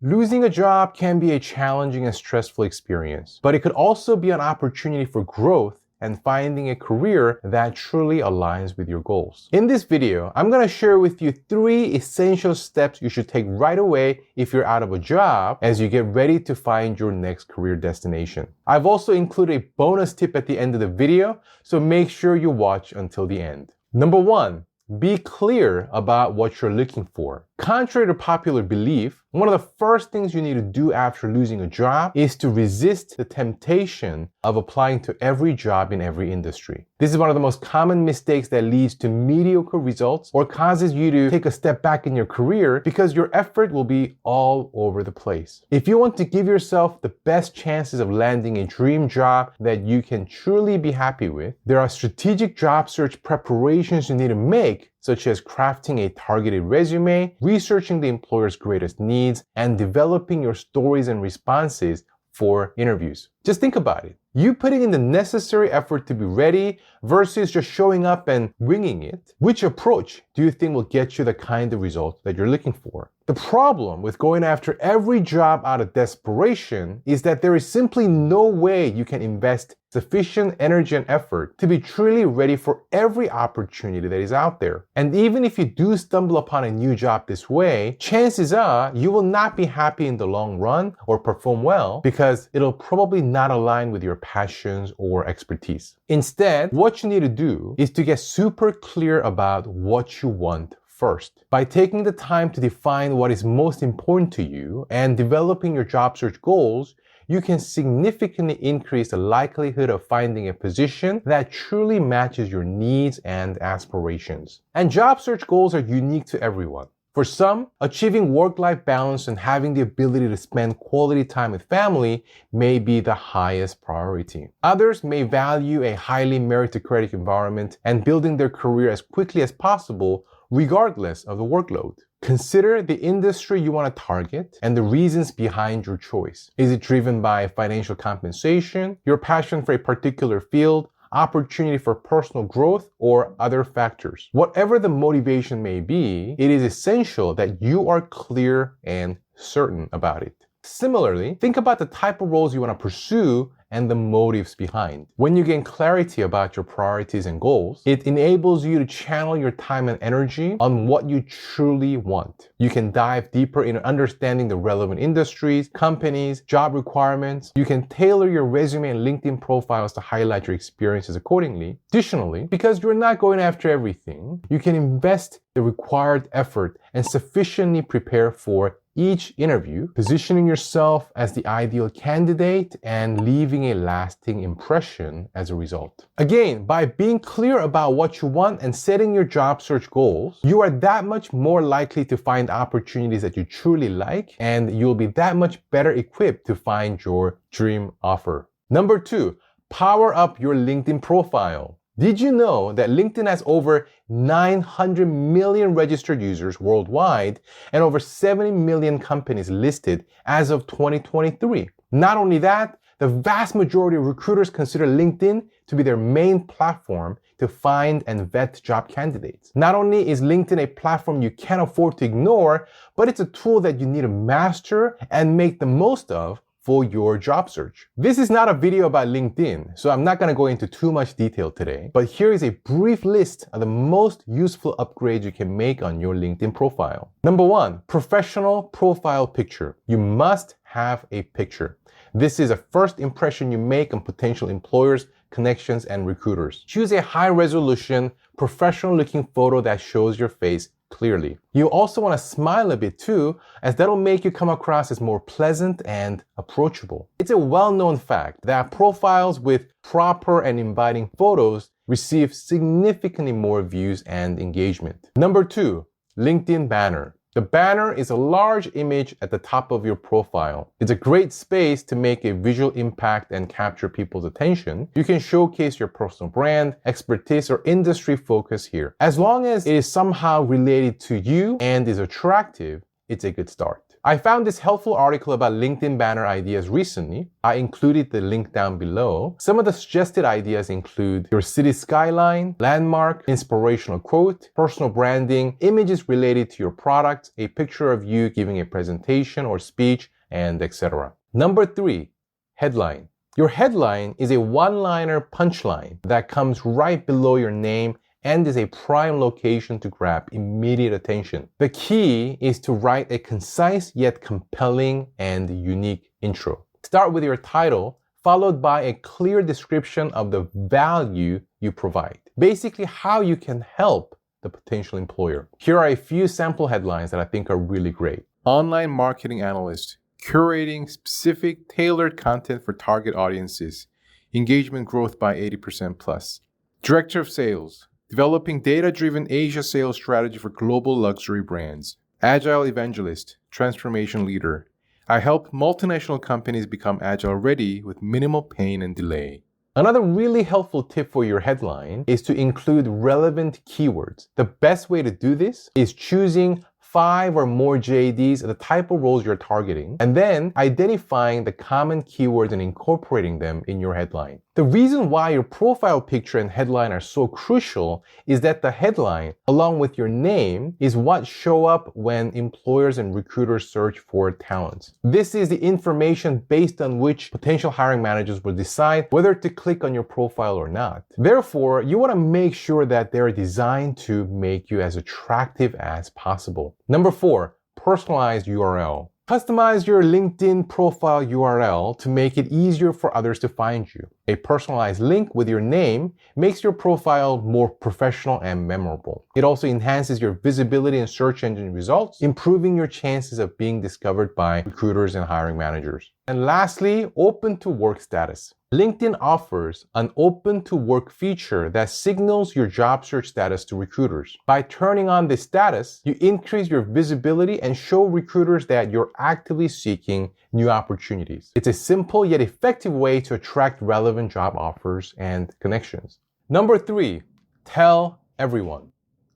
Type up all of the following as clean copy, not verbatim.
Losing a job can be a challenging and stressful experience, but it could also be an opportunity for growth and finding a career that truly aligns with your goals. In this video, I'm going to share with you 3 essential steps you should take right away if you're out of a job as you get ready to find your next career destination. I've also included a bonus tip at the end of the video, so make sure you watch until the end. Number 1, be clear about what you're looking for. Contrary to popular belief, one of the first things you need to do after losing a job is to resist the temptation of applying to every job in every industry. This is one of the most common mistakes that leads to mediocre results or causes you to take a step back in your career because your effort will be all over the place. If you want to give yourself the best chances of landing a dream job that you can truly be happy with, there are strategic job search preparations you need to make, such as crafting a targeted resume, researching the employer's greatest needs, and developing your stories and responses for interviews. Just think about it. You putting in the necessary effort to be ready versus just showing up and winging it. Which approach do you think will get you the kind of results that you're looking for? The problem with going after every job out of desperation is that there is simply no way you can invest sufficient energy and effort to be truly ready for every opportunity that is out there. And even if you do stumble upon a new job this way, chances are you will not be happy in the long run or perform well because it'll probably not align with your passions or expertise. Instead, what you need to do is to get super clear about what you want first. By taking the time to define what is most important to you and developing your job search goals, you can significantly increase the likelihood of finding a position that truly matches your needs and aspirations. And job search goals are unique to everyone. For some, achieving work-life balance and having the ability to spend quality time with family may be the highest priority. Others may value a highly meritocratic environment and building their career as quickly as possible, regardless of the workload. Consider the industry you want to target and the reasons behind your choice. Is it driven by financial compensation, your passion for a particular field, opportunity for personal growth, or other factors? Whatever the motivation may be, it is essential that you are clear and certain about it. Similarly, think about the type of roles you want to pursue and the motives behind. When you gain clarity about your priorities and goals, it enables you to channel your time and energy on what you truly want. You can dive deeper into understanding the relevant industries, companies, job requirements. You can tailor your resume and LinkedIn profiles to highlight your experiences accordingly. Additionally, because you're not going after everything, you can invest the required effort and sufficiently prepare for each interview, positioning yourself as the ideal candidate and leaving a lasting impression as a result. Again, by being clear about what you want and setting your job search goals, you are that much more likely to find opportunities that you truly like, and you'll be that much better equipped to find your dream offer. Number 2, power up your LinkedIn profile. Did you know that LinkedIn has over 900 million registered users worldwide and over 70 million companies listed as of 2023? Not only that, the vast majority of recruiters consider LinkedIn to be their main platform to find and vet job candidates. Not only is LinkedIn a platform you can't afford to ignore, but it's a tool that you need to master and make the most of for your job search. This is not a video about LinkedIn, so I'm not going to go into too much detail today, but here is a brief list of the most useful upgrades you can make on your LinkedIn profile. Number 1, professional profile picture. You must have a picture. This is a first impression you make on potential employers, connections, and recruiters. Choose a high-resolution, professional-looking photo that shows your face clearly. You also want to smile a bit too, as that'll make you come across as more pleasant and approachable. It's a well-known fact that profiles with proper and inviting photos receive significantly more views and engagement. Number 2, LinkedIn banner. The banner is a large image at the top of your profile. It's a great space to make a visual impact and capture people's attention. You can showcase your personal brand, expertise, or industry focus here. As long as it is somehow related to you and is attractive, it's a good start. I found this helpful article about LinkedIn banner ideas recently. I included the link down below. Some of the suggested ideas include your city skyline, landmark, inspirational quote, personal branding, images related to your product, a picture of you giving a presentation or speech, and etc. Number 3, headline. Your headline is a one-liner punchline that comes right below your name and is a prime location to grab immediate attention. The key is to write a concise yet compelling and unique intro. Start with your title, followed by a clear description of the value you provide. Basically, how you can help the potential employer. Here are a few sample headlines that I think are really great. Online marketing analyst, curating specific tailored content for target audiences. Engagement growth by 80% plus. Director of sales, developing data-driven Asia sales strategy for global luxury brands. Agile evangelist, transformation leader. I help multinational companies become agile ready with minimal pain and delay. Another really helpful tip for your headline is to include relevant keywords. The best way to do this is choosing 5 or more JDs of the type of roles you're targeting, and then identifying the common keywords and incorporating them in your headline. The reason why your profile picture and headline are so crucial is that the headline, along with your name, is what show up when employers and recruiters search for talents. This is the information based on which potential hiring managers will decide whether to click on your profile or not. Therefore, you want to make sure that they're designed to make you as attractive as possible. Number 4, personalized URL. Customize your LinkedIn profile URL to make it easier for others to find you. A personalized link with your name makes your profile more professional and memorable. It also enhances your visibility in search engine results, improving your chances of being discovered by recruiters and hiring managers. And lastly, open to work status. LinkedIn offers an open to work feature that signals your job search status to recruiters. By turning on this status, you increase your visibility and show recruiters that you're actively seeking new opportunities. It's a simple yet effective way to attract relevant job offers and connections. Number 3, tell everyone.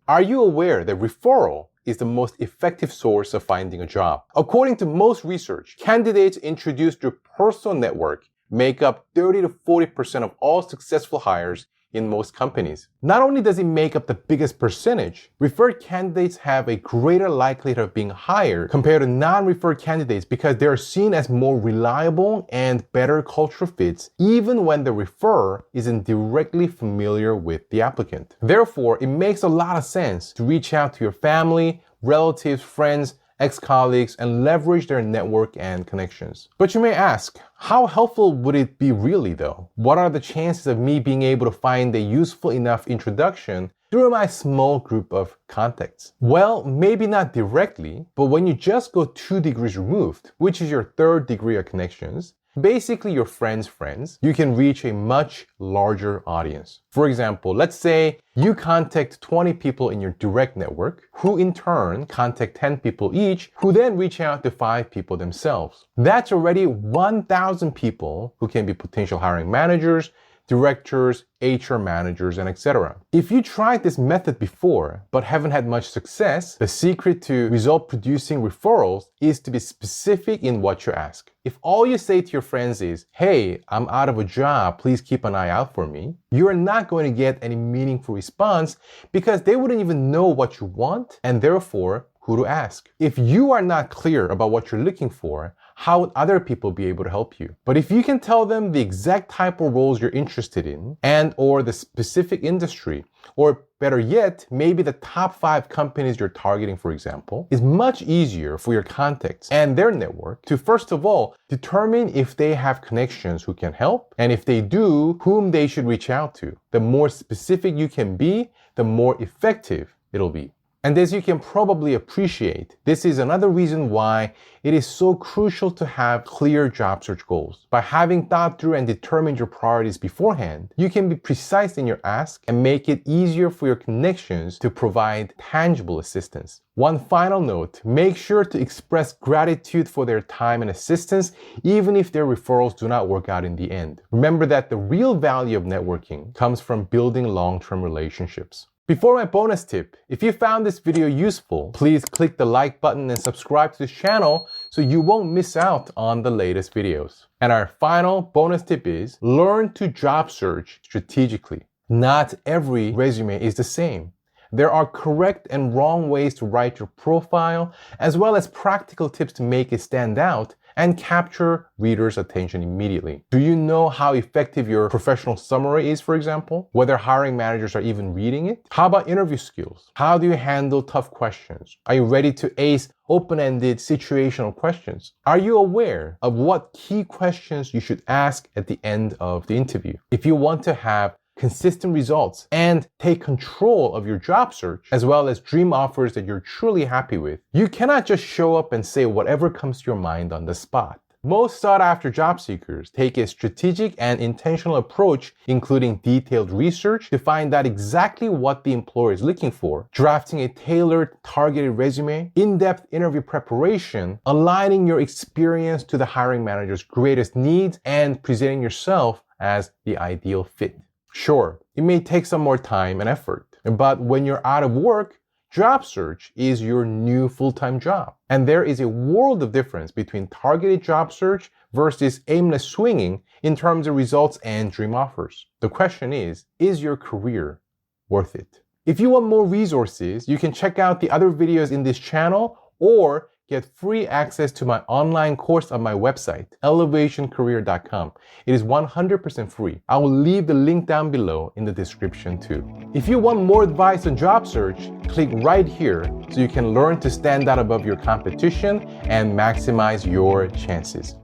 Are you aware that referral is the most effective source of finding a job? According to most research, candidates introduced through personal network make up 30 to 40% of all successful hires in most companies. Not only does it make up the biggest percentage, referred candidates have a greater likelihood of being hired compared to non-referred candidates because they are seen as more reliable and better cultural fits even when the referrer isn't directly familiar with the applicant. Therefore, it makes a lot of sense to reach out to your family, relatives, friends, ex-colleagues, and leverage their network and connections. But you may ask, how helpful would it be really though? What are the chances of me being able to find a useful enough introduction through my small group of contacts? Well, maybe not directly, but when you just go 2 degrees removed, which is your 3rd degree of connections, basically your friends' friends, you can reach a much larger audience. For example, let's say you contact 20 people in your direct network, who in turn contact 10 people each, who then reach out to 5 people themselves. That's already 1,000 people who can be potential hiring managers, directors, HR managers, and etc. If you tried this method before but haven't had much success, the secret to result-producing referrals is to be specific in what you ask. If all you say to your friends is, "Hey, I'm out of a job, please keep an eye out for me," you're not going to get any meaningful response because they wouldn't even know what you want and therefore who to ask. If you are not clear about what you're looking for, how would other people be able to help you? But if you can tell them the exact type of roles you're interested in and or the specific industry, or better yet, maybe the top 5 companies you're targeting, for example, it's much easier for your contacts and their network to, first of all, determine if they have connections who can help, and if they do, whom they should reach out to. The more specific you can be, the more effective it'll be. And as you can probably appreciate, this is another reason why it is so crucial to have clear job search goals. By having thought through and determined your priorities beforehand, you can be precise in your ask and make it easier for your connections to provide tangible assistance. One final note, make sure to express gratitude for their time and assistance, even if their referrals do not work out in the end. Remember that the real value of networking comes from building long-term relationships. Before my bonus tip, if you found this video useful, please click the like button and subscribe to this channel so you won't miss out on the latest videos. And our final bonus tip is learn to job search strategically. Not every resume is the same. There are correct and wrong ways to write your profile, as well as practical tips to make it stand out and capture readers' attention immediately. Do you know how effective your professional summary is, for example? Whether hiring managers are even reading it? How about interview skills? How do you handle tough questions? Are you ready to ace open-ended situational questions? Are you aware of what key questions you should ask at the end of the interview? If you want to have consistent results and take control of your job search, as well as dream offers that you're truly happy with, you cannot just show up and say whatever comes to your mind on the spot. Most sought-after job seekers take a strategic and intentional approach, including detailed research to find out exactly what the employer is looking for, drafting a tailored, targeted resume, in-depth interview preparation, aligning your experience to the hiring manager's greatest needs, and presenting yourself as the ideal fit. Sure, it may take some more time and effort, but when you're out of work, job search is your new full-time job. And there is a world of difference between targeted job search versus aimless swinging in terms of results and dream offers. The question is your career worth it? If you want more resources, you can check out the other videos in this channel or get free access to my online course on my website, elevationcareer.com. It is 100% free. I will leave the link down below in the description too. If you want more advice on job search, click right here so you can learn to stand out above your competition and maximize your chances.